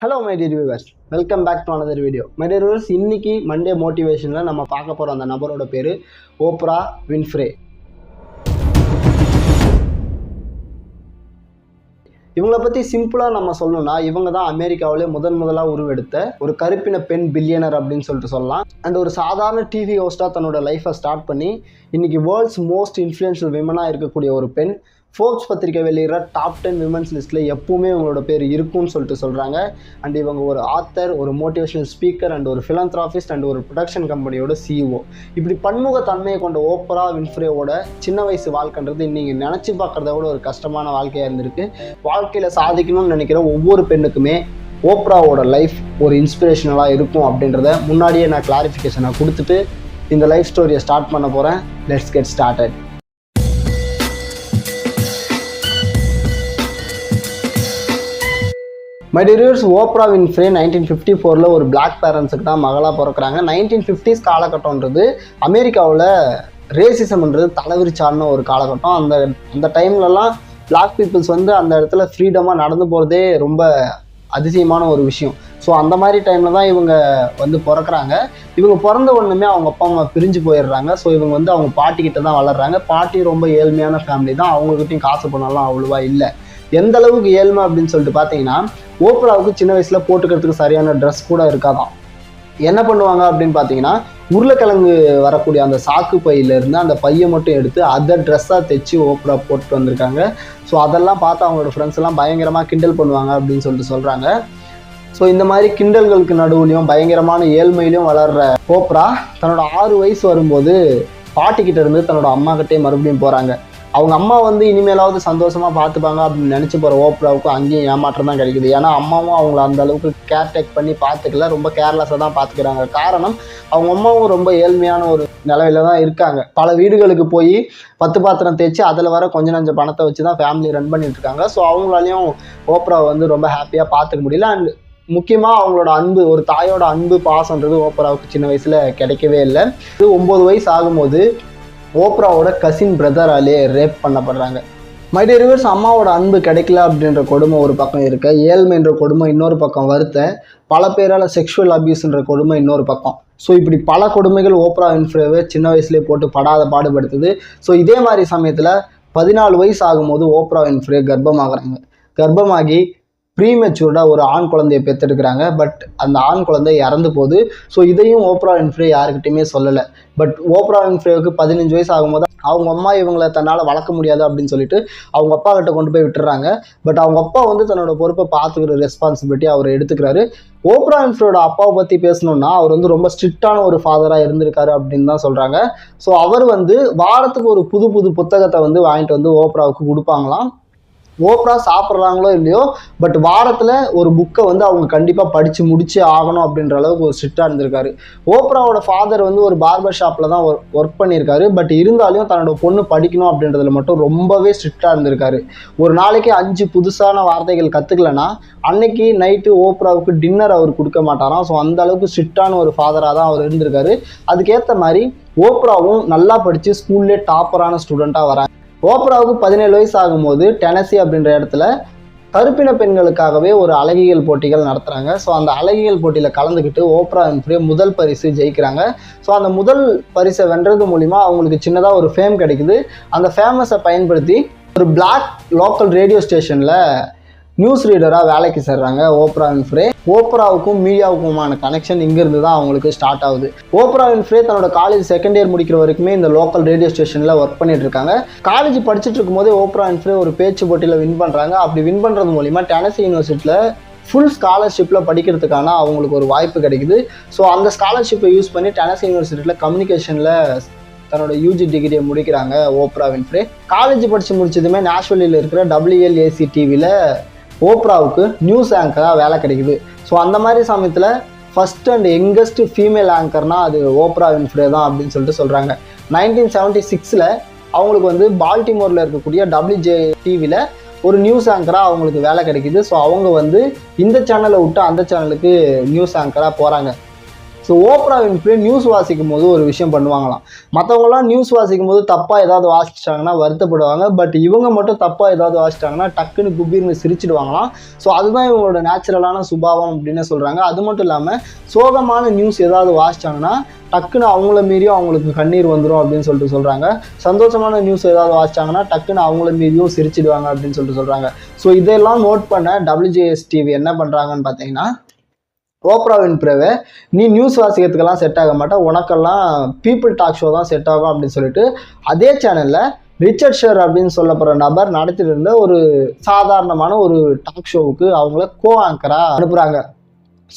Hello my dear viewers, welcome back to another video. My dear viewers, இன்னைக்கு Monday மோட்டிவேஷன்ல நம்ம பார்க்க போற அந்த நபரோட பேரு ஓப்ரா வின்ஃப்ரே. இவங்களை பற்றி சிம்பிளாக நம்ம சொல்லணும்னா இவங்க தான் அமெரிக்காவிலே முதலாக உருவெடுத்த ஒரு கருப்பின பெண் பில்லியனர் அப்படின்னு சொல்லிட்டு சொல்லலாம். அண்ட் ஒரு சாதாரண டிவி ஹோஸ்ட்டாக தன்னோட லைஃப்பை ஸ்டார்ட் பண்ணி இன்னைக்கு வேர்ல்ட்ஸ் மோஸ்ட் இன்ஃப்ளூயன்ஷியல் விமனாக இருக்கக்கூடிய ஒரு பெண். ஃபோர்ப்ஸ் பத்திரிக்கை வெளியிடுற டாப் 10 விமன்ஸ் லிஸ்ட்டில் எப்பவுமே இவங்களோட பேர் இருக்கும்னு சொல்லிட்டு சொல்கிறாங்க. அண்ட் இவங்க ஒரு ஆத்தர், ஒரு மோட்டிவேஷனல் ஸ்பீக்கர் அண்ட் ஒரு ஃபிலந்த்ராபிஸ்ட் அண்ட் ஒரு ப்ரொடக்ஷன் கம்பெனியோட சிஇஓ. இப்படி பன்முக தன்மையை கொண்ட ஓப்ரா வின்ஃப்ரேவோட சின்ன வயசு வாழ்க்கைன்றது நீங்கள் நினச்சி பார்க்குறத விட ஒரு கஷ்டமான வாழ்க்கையாக இருந்திருக்கு. வாழ்க்கையில் சாதிக்கணும்னு நினைக்கிற ஒவ்வொரு பெண்ணுக்குமே ஓப்ராவோட லைஃப் ஒரு இன்ஸ்பிரேஷனலாக இருக்கும் அப்படின்றத முன்னாடியே நான் கிளாரிஃபிகேஷனை கொடுத்துட்டு இந்த லைஃப் ஸ்டோரியை ஸ்டார்ட் பண்ண போகிறேன். Let's get started. My tears, Opera Winfrey 1954 ஒரு பிளாக் பேரண்ட்ஸுக்கு தான் மகளாக பிறக்கிறாங்க. 1950s காலகட்டம்ன்றது அமெரிக்காவில் ரேசிசம்ன்றது தலைவிரிச்சாடின ஒரு காலகட்டம். அந்த டைம்லலாம் பிளாக் பீப்புள்ஸ் அந்த இடத்துல ஃப்ரீடமாக நடந்து போகிறதே ரொம்ப அதிசயமான ஒரு விஷயம். ஸோ அந்த மாதிரி டைமில் தான் இவங்க பிறக்கிறாங்க. இவங்க பிறந்த ஒன்றுமே அவங்க அப்பா அம்மா பிரிஞ்சு போயிடுறாங்க. ஸோ இவங்க அவங்க பாட்டிக்கிட்ட தான் வளர்கிறாங்க. பாட்டி ரொம்ப ஏழ்மையான ஃபேமிலி தான், அவங்ககிட்டையும் காசு பணம்லாம் அவ்வளோவா இல்லை. எந்த அளவுக்கு ஏழ்மை அப்படின்னு சொல்லிட்டு பார்த்தீங்கன்னா, ஓப்ராவுக்கு சின்ன வயசில் போட்டுக்கிறதுக்கு சரியான ட்ரெஸ் கூட இருக்காதான். என்ன பண்ணுவாங்க அப்படின்னு பார்த்தீங்கன்னா, உருளைக்கிழங்கு வரக்கூடிய அந்த சாக்கு பையிலேருந்து அந்த பையை மட்டும் எடுத்து அதை ட்ரெஸ்ஸாக தைச்சி ஓப்ரா போட்டு வந்திருக்காங்க. ஸோ அதெல்லாம் பார்த்து அவங்களோட ஃப்ரெண்ட்ஸ் எல்லாம் பயங்கரமாக கிண்டல் பண்ணுவாங்க அப்படின்னு சொல்லிட்டு சொல்கிறாங்க. ஸோ இந்த மாதிரி கிண்டல்களுக்கு நடுவுலையும் பயங்கரமான ஏழ்மையிலையும் வளர்கிற ஓப்ரா தன்னோட 6 வயசு வரும்போது பாட்டிக்கிட்ட இருந்து தன்னோட அம்மா கிட்டே மறுபடியும் போகிறாங்க. அவங்க அம்மா இனிமேலாவது சந்தோஷமாக பார்த்துப்பாங்க அப்படின்னு நினச்சி போகிற ஓப்ராவுக்கு அங்கேயும் ஏமாற்றம் தான் கிடைக்குது. ஏன்னா அம்மாவும் அவங்கள அந்த அளவுக்கு கேர் டேக் பண்ணி பார்த்துக்கல, ரொம்ப கேர்லெஸ்ஸாக தான் பார்த்துக்கிறாங்க. காரணம், அவங்க அம்மாவும் ரொம்ப ஏழ்மையான ஒரு நிலையில தான் இருக்காங்க. பல வீடுகளுக்கு போய் 10 பாத்திரம் தேய்ச்சி அதில் வர கொஞ்சம் நஞ்ச பணத்தை வச்சு தான் ஃபேமிலி ரன் பண்ணிட்டு இருக்காங்க. ஸோ அவங்களாலையும் ஓப்ராவை ரொம்ப ஹாப்பியாக பார்த்துக்க முடியல. அண்ட் முக்கியமாக அவங்களோட அன்பு, ஒரு தாயோட அன்பு பாசன்றது ஓப்ராவுக்கு சின்ன வயசில் கிடைக்கவே இல்லை. இது 9 வயசு ஆகும்போது ஓப்ராவோட கசின் பிரதராலே ரேப் பண்ணப்படுறாங்க. மை டியர் வியூவர்ஸ், அம்மாவோட அன்பு கிடைக்கல அப்படின்ற கொடுமை ஒரு பக்கம் இருக்க, ஏழ்மைன்ற கொடுமை இன்னொரு பக்கம் வருத்த, பல பேரால் செக்ஷுவல் அபியூஸ்ன்ற கொடுமை இன்னொரு பக்கம். ஸோ இப்படி பல கொடுமைகள் ஓப்ரா வின்ஃப்ரேவை சின்ன வயசுலேயே போட்டு படாத பாடுபடுத்துது. ஸோ இதே மாதிரி சமயத்தில் 14 வயசு ஆகும்போது ஓப்ரா வின்ஃப்ரே கர்ப்பமாகறாங்க. கர்ப்பமாகி ப்ரீமெச்சூர்டாக ஒரு ஆண் குழந்தையை பெற்றெடுக்கிறாங்க. பட் அந்த ஆண் குழந்தை இறந்து போகுது. ஸோ இதையும் ஓப்ரா வின்ஃப்ரே யாருக்கிட்டையுமே சொல்லலை. பட் ஓப்ரா வின்ஃப்ரேவுக்கு 15 வயசு ஆகும்போது அவங்க அம்மா இவங்களை தன்னால் வளர்க்க முடியாது அப்படின்னு சொல்லிட்டு அவங்க அப்பா கிட்ட கொண்டு போய் விட்டுறாங்க. பட் அவங்க அப்பா தன்னோட பொறுப்பை பார்த்துக்கிற ரெஸ்பான்சிபிலிட்டி அவர் எடுத்துக்கிறாரு. ஓப்ரா வின்ஃப்ரேயோட அப்பாவை பற்றி பேசணும்னா அவர் ரொம்ப ஸ்ட்ரிக்டான ஒரு ஃபாதராக இருந்திருக்காரு அப்படின்னு தான் சொல்கிறாங்க. ஸோ அவர் வாரத்துக்கு ஒரு புது புத்தகத்தை வாங்கிட்டு ஓப்ராவுக்கு கொடுப்பாங்களாம். ஓப்ரா சாப்பிட்றாங்களோ இல்லையோ, பட் வாரத்தில் ஒரு புக்கை அவங்க கண்டிப்பாக படித்து முடிச்சே ஆகணும் அப்படின்ற அளவுக்கு ஒரு ஸ்ட்ரிக்டாக இருந்திருக்காரு. ஓப்ராவோட ஃபாதர் ஒரு பார்பர் ஷாப்பில் தான் ஒர்க் பண்ணியிருக்காரு. பட் இருந்தாலும் தன்னோட பொண்ணு படிக்கணும் அப்படின்றதுல மட்டும் ரொம்பவே ஸ்ட்ரிக்டாக இருந்திருக்காரு. ஒரு நாளைக்கு 5 புதுசான வார்த்தைகள் கற்றுக்கலன்னா அன்னைக்கு நைட்டு ஓப்ராவுக்கு டின்னர் அவர் கொடுக்க மாட்டாராம். ஸோ அந்த அளவுக்கு ஸ்ட்ரிக்டான ஒரு ஃபாதராக தான் அவர் இருந்திருக்காரு. அதுக்கேற்ற மாதிரி ஓப்ராவும் நல்லா படித்து ஸ்கூல்லே டாப்பரான ஸ்டூடெண்ட்டாக வராங்க. ஓப்ராவுக்கு 17 வயசு ஆகும்போது டெனசி அப்படின்ற இடத்துல கருப்பின பெண்களுக்காகவே ஒரு அழகியல் போட்டிகள் நடத்துகிறாங்க. ஸோ அந்த அழகியல் போட்டியில் கலந்துக்கிட்டு ஓப்ரா வின்ஃப்ரே முதல் பரிசு ஜெயிக்கிறாங்க. ஸோ அந்த முதல் பரிசை வென்றது மூலிமா அவங்களுக்கு சின்னதாக ஒரு ஃபேம் கிடைக்குது. அந்த ஃபேமஸை பயன்படுத்தி ஒரு பிளாக் லோக்கல் ரேடியோ ஸ்டேஷனில் நியூஸ் ரீடராக வேலைக்கு சேர்றாங்க ஓப்ரா வின்ஃப்ரே. ஓப்ராவுக்கும் மீடியாவுக்குமான கனெக்ஷன் இங்கேருந்து தான் அவங்களுக்கு ஸ்டார்ட் ஆகுது. ஓப்ரா வின்ஃப்ரே தன்னோட காலேஜ் செகண்ட் இயர் முடிக்கிற வரைக்குமே இந்த லோக்கல் ரேடியோ ஸ்டேஷனில் ஒர்க் பண்ணிட்டு இருக்காங்க. காலேஜ் படிச்சுட்டு இருக்கும்போதே ஓப்ரா வின்ஃப்ரே ஒரு பேச்சு போட்டியில் வின் பண்ணுறாங்க. அப்படி வின் பண்ணுறது மூலிமா டெனசி யூனிவர்சிட்டியில் ஃபுல் ஸ்காலர்ஷிப்பில் படிக்கிறதுக்கான அவங்களுக்கு ஒரு வாய்ப்பு கிடைக்குது. ஸோ அந்த ஸ்காலர்ஷிப்பை யூஸ் பண்ணி டெனசி யூனிவர்சிட்டியில் கம்யூனிகேஷனில் தன்னோட யூஜி டிகிரியை முடிக்கிறாங்க ஓப்ரா வின்ஃப்ரே. காலேஜ் படித்து முடிச்சதுமே நேஷ்வல்லில் இருக்கிற WLAC டிவியில் ஓப்ராவுக்கு நியூஸ் ஆங்கராக வேலை கிடைக்குது. ஸோ அந்த மாதிரி சமயத்தில் ஃபஸ்ட் அண்ட் யங்கஸ்ட் ஃபீமேல் ஆங்கர்னால் அது ஓப்ரா வின்ஃப்ரே தான் அப்படின்னு சொல்லிட்டு சொல்கிறாங்க. 1976 அவங்களுக்கு பால்டிமோரில் இருக்கக்கூடிய WJ டிவியில் ஒரு நியூஸ் ஆங்கராக அவங்களுக்கு வேலை கிடைக்குது. ஸோ அவங்க இந்த சேனலை விட்டு அந்த சேனலுக்கு நியூஸ் ஆங்கராக போகிறாங்க. ஸோ ஓப்ரா வின்ஃப்ரே நியூஸ் வாசிக்கும் போது ஒரு விஷயம் பண்ணுவாங்களாம். மற்றவங்களாம் நியூஸ் வாசிக்கும் போது தப்பாக ஏதாவது வாசிச்சிட்டாங்கன்னா வருத்தப்படுவாங்க. பட் இவங்க மட்டும் தப்பாக ஏதாவது வாசிச்சிட்டாங்கன்னா டக்குன்னு குபீர்னு சிரிச்சிடுவாங்களாம். ஸோ அதுதான் இவங்களோட நேச்சுரலான சுபாவம் அப்படின்னு சொல்கிறாங்க. அது மட்டும் இல்லாமல் சோகமான நியூஸ் ஏதாவது வாசிச்சாங்கன்னா டக்குன்னு அவங்கள மீறியும் அவங்களுக்கு கண்ணீர் வந்துடும் அப்படின்னு சொல்கிறாங்க. சந்தோஷமான நியூஸ் ஏதாவது வாசிச்சாங்கன்னா டக்குன்னு அவங்கள மீறியும் சிரிச்சிடுவாங்க அப்படின்னு சொல்கிறாங்க. ஸோ இதெல்லாம் நோட் பண்ண WJS TV என்ன பண்ணுறாங்கன்னு பார்த்தீங்கன்னா, ஓப்ரா வின்ஃப்ரேவை நீ நியூஸ் வாசிக்கிறதுக்கெல்லாம் செட் ஆக மாட்டா, உனக்கெல்லாம் பீப்புள் டாக் ஷோ தான் செட் ஆகும் அப்படின்னு சொல்லிட்டு அதே சேனலில் ரிச்சர்ட் ஷர் அப்படின்னு சொல்லப்படுற நபர் நடத்திட்டு இருந்த ஒரு சாதாரணமான ஒரு டாக் ஷோவுக்கு அவங்கள ஆங்கராக அனுப்புகிறாங்க.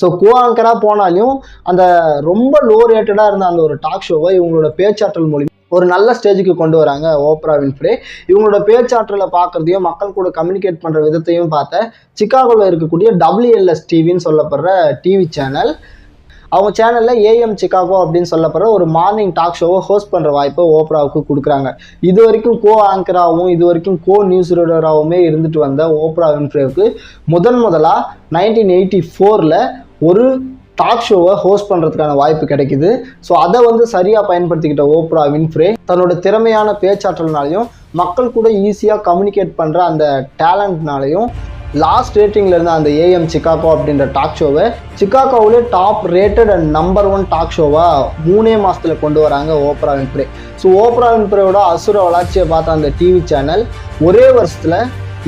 ஸோ ஆங்கராக போனாலையும் அந்த ரொம்ப லோ ரேட்டடாக இருந்த அந்த ஒரு டாக் ஷோவை இவங்களோட பேச்சாற்றல் மூலிமா ஒரு நல்ல ஸ்டேஜுக்கு கொண்டு வராங்க ஓப்ரா வின்ஃப்ரே. இவங்களோட பேச்சாற்றலை பார்க்குறதையும் மக்கள் கூட கம்யூனிகேட் பண்ணுற விதத்தையும் பார்த்த சிகாகோவில் இருக்கக்கூடிய WLS டிவின்னு சொல்லப்படுற டிவி சேனல், அவங்க சேனலில் AM சிகாகோ அப்படின்னு சொல்லப்படுற ஒரு மார்னிங் டாக் ஷோவை ஹோஸ்ட் பண்ணுற வாய்ப்பை ஓப்ராவுக்கு கொடுக்குறாங்க. இது வரைக்கும் ஆங்கராகவும் இது வரைக்கும் நியூஸ் ரீடராகவுமே இருந்துட்டு வந்த ஓப்ரா வின்ஃப்ரேவுக்கு முதலாக 1984 ஒரு டாக் ஷோவை ஹோஸ்ட் பண்ணுறதுக்கான வாய்ப்பு கிடைக்குது. ஸோ அதை சரியாக பயன்படுத்திக்கிட்ட ஓப்ரா வின்ஃப்ரே தன்னோட திறமையான பேச்சாற்றல்னாலையும் மக்கள் கூட ஈஸியாக கம்யூனிகேட் பண்ணுற அந்த டேலண்ட்னாலையும் லாஸ்ட் ரேட்டிங்கில் இருந்த அந்த AM சிகாகோ அப்படின்ற டாக் ஷோவை சிகாகோவிலே top rated and number 1 talk ஷோவாக 3 மாதத்தில் கொண்டு வராங்க ஓப்ரா வின்ஃப்ரே. ஸோ ஓப்ரா வின்ஃப்ரேவோட அசுர வளர்ச்சியை பார்த்த அந்த டிவி சேனல் ஒரே வருஷத்தில்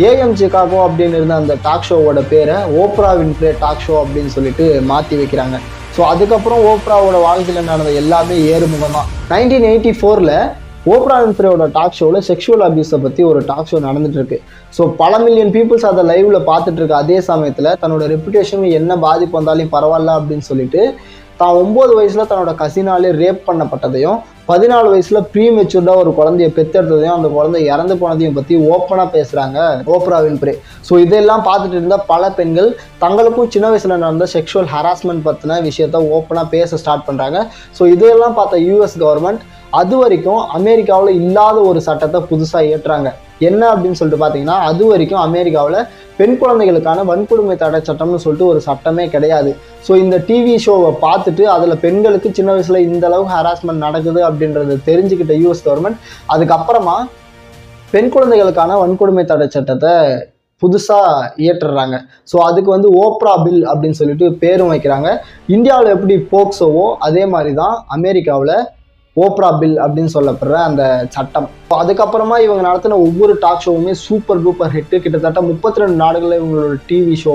AM சிகாகோ அப்படின்னு இருந்த அந்த டாக் ஷோவோட பேரை ஓப்ரா வின்ஃப்ரே டாக் ஷோ அப்படின்னு சொல்லிட்டு மாற்றி வைக்கிறாங்க. ஸோ அதுக்கப்புறம் ஓப்ராவோட வாழ்க்கையில் நடந்த எல்லாமே ஏறுமுகம் தான். 1984 ஓப்ரா வின்ஃப்ரேவோட டாக் ஷோவில் செக்ஷுவல் அபியூஸை பற்றி ஒரு டாக் ஷோ நடந்துட்டு இருக்கு. ஸோ பல மில்லியன் பீப்புள்ஸ் அதை லைவ்ல பார்த்துட்டு இருக்கு. அதே சமயத்தில் தன்னோட ரெப்புடேஷன் என்ன பாதிப்பு வந்தாலும் பரவாயில்ல அப்படின்னு சொல்லிட்டு தான் 9 வயசுல தன்னோட கசினாலே ரேப் பண்ணப்பட்டதையும் 14 வயசுல ப்ரீமெச்சூர்டா ஒரு குழந்தைய பெற்றெடுத்ததையும் அந்த குழந்தை இறந்து போனதையும் பற்றி ஓப்பனாக பேசுகிறாங்க ஓப்ரா வின்ஃப்ரே. ஸோ இதெல்லாம் பார்த்துட்டு இருந்த பல பெண்கள் தங்களுக்கும் சின்ன வயசுல நடந்த செக்ஷுவல் ஹராஸ்மெண்ட் பற்றின விஷயத்த ஓப்பனாக பேச ஸ்டார்ட் பண்ணுறாங்க. ஸோ இதெல்லாம் பார்த்த US கவர்மெண்ட் அது வரைக்கும் அமெரிக்காவில் இல்லாத ஒரு சட்டத்தை புதுசாக ஏற்றுறாங்க. என்ன அப்படின்னு சொல்லிட்டு பார்த்தீங்கன்னா, அது வரைக்கும் அமெரிக்காவில் பெண் குழந்தைகளுக்கான வன்கொடுமை தடை சட்டம்னு சொல்லிட்டு ஒரு சட்டமே கிடையாது. ஸோ இந்த டிவி ஷோவை பார்த்துட்டு அதில் பெண்களுக்கு சின்ன வயசில் இந்த அளவுக்கு ஹராஸ்மெண்ட் நடக்குது அப்படின்றத தெரிஞ்சுக்கிட்ட US கவர்மெண்ட் அதுக்கப்புறமா பெண் குழந்தைகளுக்கான வன்கொடுமை தடை சட்டத்தை புதுசாக இயற்றுறாங்க. ஸோ அதுக்கு ஓப்ரா பில் அப்படின்னு சொல்லிட்டு பேரும் வைக்கிறாங்க. இந்தியாவில் எப்படி போக்சோவோ அதே மாதிரி தான் அமெரிக்காவில் ஓப்ரா பில் அப்படின்னு சொல்லப்படுற அந்த சட்டம். அதுக்கப்புறமா இவங்க நடத்தின ஒவ்வொரு டாக் ஷோவுமே சூப்பர் டூப்பர் ஹிட்டு. கிட்டத்தட்ட 32 நாடுகளில் இவங்களோட டிவி ஷோ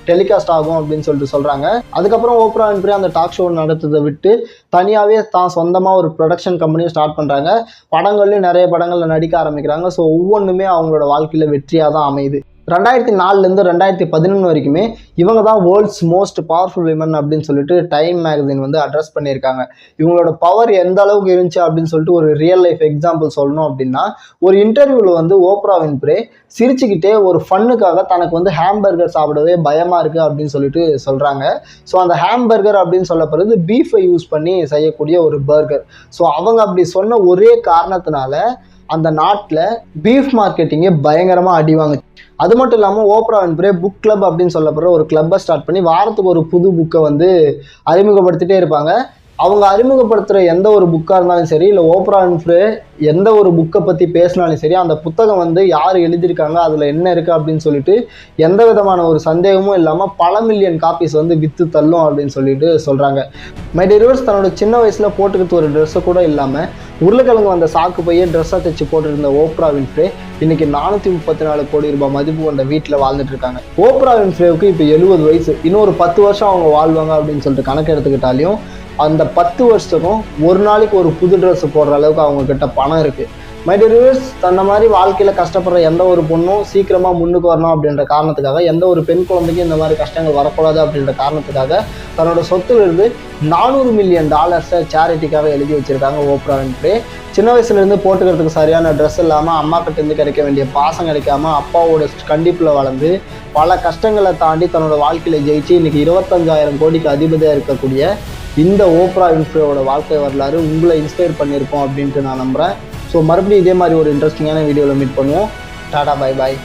டெலிகாஸ்ட் ஆகும் அப்படின்னு சொல்லிட்டு சொல்கிறாங்க. அதுக்கப்புறம் ஓப்ரா வின்ஃப்ரே அந்த டாக் ஷோ நடத்ததை விட்டு தனியாகவே தான் சொந்தமாக ஒரு ப்ரொடக்ஷன் கம்பெனியும் ஸ்டார்ட் பண்ணுறாங்க. படங்கள்லையும் நிறைய படங்களில் நடிக்க ஆரம்பிக்கிறாங்க. ஸோ ஒவ்வொன்றுமே அவங்களோட வாழ்க்கையில் வெற்றியாக தான் அமையுது. 2004 2011 வரைக்குமே இவங்க தான் வேர்ல்ட்ஸ் மோஸ்ட் பவர்ஃபுல் விமன் அப்படின்னு சொல்லிட்டு டைம் மேகசின் அட்ரஸ் பண்ணியிருக்காங்க. இவங்களோட பவர் எந்த அளவுக்கு இருந்துச்சு அப்படின்னு சொல்லிட்டு ஒரு ரியல் லைஃப் எக்ஸாம்பிள் சொல்லணும் அப்படின்னா, ஒரு இன்டர்வியூவில் ஓப்ரா வின்ஃப்ரே சிரிச்சுக்கிட்டே ஒரு ஃபன்னுக்காக தனக்கு ஹாம்பர்கர் சாப்பிடவே பயமாக இருக்குது அப்படின்னு சொல்லிட்டு சொல்கிறாங்க. ஸோ அந்த ஹாம்பர்கர் அப்படின்னு சொல்லப்படுறது பீஃபை யூஸ் பண்ணி செய்யக்கூடிய ஒரு பர்கர். ஸோ அவங்க அப்படி சொன்ன ஒரே காரணத்தினால அந்த நாட்டில் பீஃப் மார்க்கெட்டிங்கே பயங்கரமாக அடிவாங்க. அது மட்டும் இல்லாமல் ஓப்ரா வின்ஃப்ரே புக் கிளப் அப்படின்னு சொல்லப்படுற ஒரு கிளப்பை ஸ்டார்ட் பண்ணி வாரத்துக்கு ஒரு புது புக்கை அறிமுகப்படுத்திட்டே இருப்பாங்க. அவங்க அறிமுகப்படுத்துகிற எந்த ஒரு புக்காக இருந்தாலும் சரி, இல்லை ஓப்ரா வின்ஃப்ரே எந்த ஒரு புக்கை பற்றி பேசினாலும் சரி, அந்த புத்தகம் யார் எழுதியிருக்காங்க, அதில் என்ன இருக்குது அப்படின்னு சொல்லிட்டு எந்த விதமான ஒரு சந்தேகமும் இல்லாமல் பல மில்லியன் காப்பீஸ் விற்று தள்ளும் அப்படின்னு சொல்லிட்டு சொல்கிறாங்க. மை டியர் வியூவர்ஸ், தன்னோட சின்ன வயசில் போட்டுக்கிட்டு ஒரு ட்ரெஸ்ஸை கூட இல்லாமல் உருளைக்கிழங்கு வந்த சாக்கு பையே ட்ரெஸ்ஸாக தைச்சு போட்டுருந்த ஓப்ரா வின்ஃப்ரே இன்னைக்கு 434 கோடி ரூபாய் மதிப்பு கொண்ட வீட்டில் வாழ்ந்துட்டு இருக்காங்க. ஓப்ரா வின்ஃப்ரேவுக்கு இப்போ 70 வயசு. இன்னொரு 10 வருஷம் அவங்க வாழ்வாங்க அப்படின்னு சொல்லிட்டு கணக்கு எடுத்துக்கிட்டாலையும் அந்த 10 வருஷத்துக்கும் ஒரு நாளைக்கு ஒரு புது ட்ரெஸ் போடுற அளவுக்கு அவங்க கிட்ட பணம் இருக்குது. மை டியர் வியூவர்ஸ், தன்னை மாதிரி வாழ்க்கையில் கஷ்டப்படுற எந்த ஒரு பொண்ணும் சீக்கிரமாக முன்னுக்கு வரணும் அப்படின்ற காரணத்துக்காக, எந்த ஒரு பெண் குழந்தைக்கும் இந்த மாதிரி கஷ்டங்கள் வரக்கூடாது அப்படின்ற காரணத்துக்காக தன்னோட சொத்துலேருந்து $400 மில்லியன் சேரிட்டிக்காக எழுதி வச்சுருக்காங்க ஓப்ரா வின்ஃப்ரே. சின்ன வயசுலேருந்து போட்டுக்கிறதுக்கு சரியான ட்ரெஸ் இல்லாமல், அம்மா கிட்டேருந்து கிடைக்க வேண்டிய பாசம் கிடைக்காம, அப்பாவோட கண்டிப்பில் வளர்ந்து பல கஷ்டங்களை தாண்டி தன்னோட வாழ்க்கையில் ஜெயிச்சு இன்றைக்கி 25,000 கோடிக்கு அதிபதியாக இருக்கக்கூடிய இந்த ஓப்ரா வின்ஃப்ரேவோட வாழ்க்கை வரலாறு உங்களை இன்ஸ்பயர் பண்ணியிருக்கோம் அப்படின்ட்டு நான் நம்புகிறேன். ஸோ மறுபடியும் இதே மாதிரி ஒரு இன்ட்ரெஸ்டிங்கான வீடியோவில் மீட் பண்ணுவோம். Tata, bye bye.